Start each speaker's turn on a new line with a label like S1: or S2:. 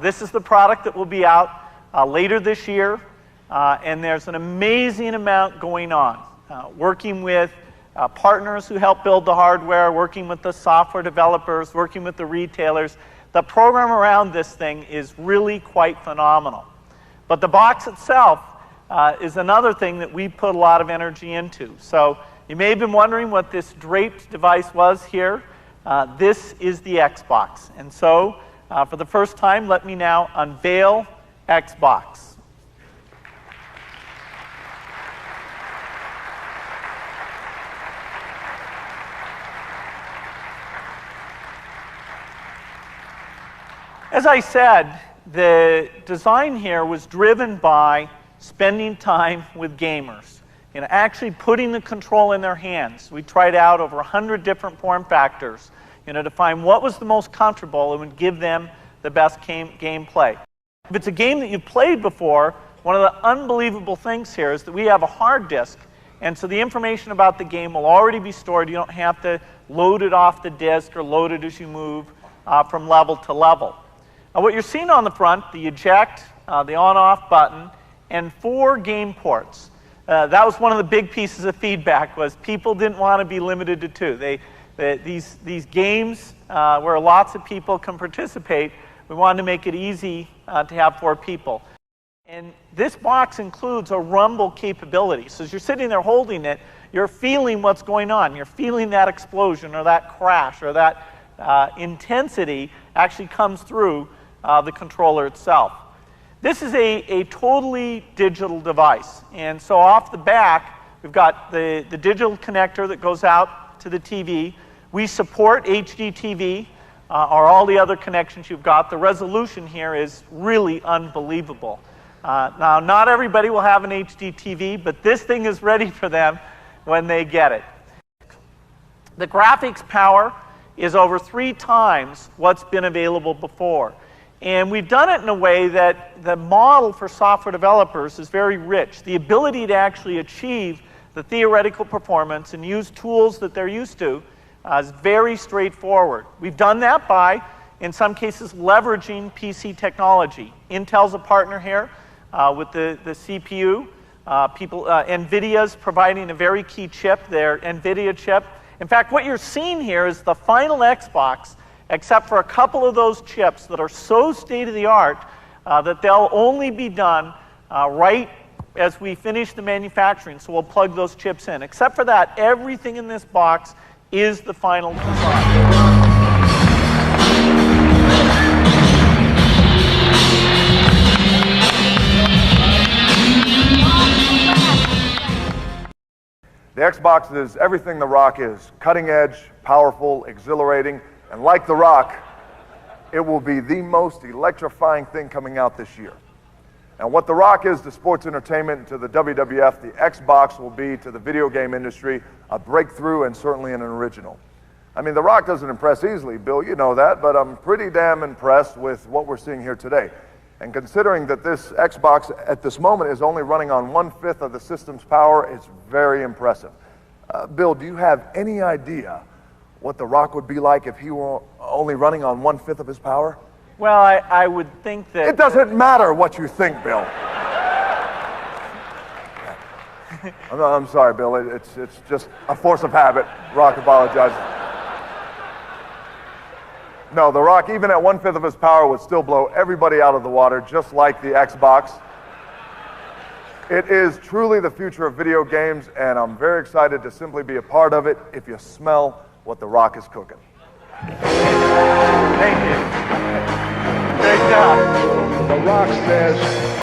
S1: This is the product that will be out later this year, and there's an amazing amount going on. Working with partners who help build the hardware, working with the software developers, working with the retailers. The program around this thing is really quite phenomenal. But the box itself is another thing that we put a lot of energy into. So you may have been wondering what this draped device was here. This is the Xbox. And so for the first time, let me now unveil Xbox. As I said, the design here was driven by spending time with gamers. Actually putting the control in their hands. We tried out over 100 different form factors, to find what was the most comfortable and would give them the best gameplay. If it's a game that you've played before, one of the unbelievable things here is that we have a hard disk, and so the information about the game will already be stored. You don't have to load it off the disk or load it as you move from level to level. Now, what you're seeing on the front, the eject, the on-off button, and 4 game ports. That was one of the big pieces of feedback, was people didn't want to be limited to 2. These games where lots of people can participate, we wanted to make it easy to have 4 people. And this box includes a rumble capability. So as you're sitting there holding it, you're feeling what's going on. You're feeling that explosion or that crash or that intensity actually comes through the controller itself. This is a totally digital device. And so off the back, we've got the digital connector that goes out to the TV. We support HD TV or all the other connections you've got. The resolution here is really unbelievable. Now, not everybody will have an HD TV, but this thing is ready for them when they get it. The graphics power is over 3 times what's been available before. And we've done it in a way that the model for software developers is very rich. The ability to actually achieve the theoretical performance and use tools that they're used to is very straightforward. We've done that by, in some cases, leveraging PC technology. Intel's a partner here with the CPU. NVIDIA's providing a very key chip, their NVIDIA chip. In fact, what you're seeing here is the final Xbox, except for a couple of those chips that are so state-of-the-art that they'll only be done right as we finish the manufacturing, so we'll plug those chips in. Except for that, everything in this box is the final design.
S2: The Xbox is everything The Rock is. Cutting edge, powerful, exhilarating, and like The Rock, it will be the most electrifying thing coming out this year. And what The Rock is to sports entertainment and to the WWF, the Xbox will be to the video game industry a breakthrough and certainly an original. I mean, The Rock doesn't impress easily, Bill, you know that, but I'm pretty damn impressed with what we're seeing here today. And considering that this Xbox at this moment is only running on 1/5 of the system's power, it's very impressive. Bill, do you have any idea what The Rock would be like if he were only running on 1/5 of his power?
S1: Well, I would think that...
S2: It doesn't matter what you think, Bill. I'm sorry, Bill. It's just a force of habit. Rock apologizes. No, The Rock, even at 1/5 of his power, would still blow everybody out of the water, just like the Xbox. It is truly the future of video games, and I'm very excited to simply be a part of it if you smell what The Rock is cooking.
S1: Thank you. Great job.
S3: The Rock says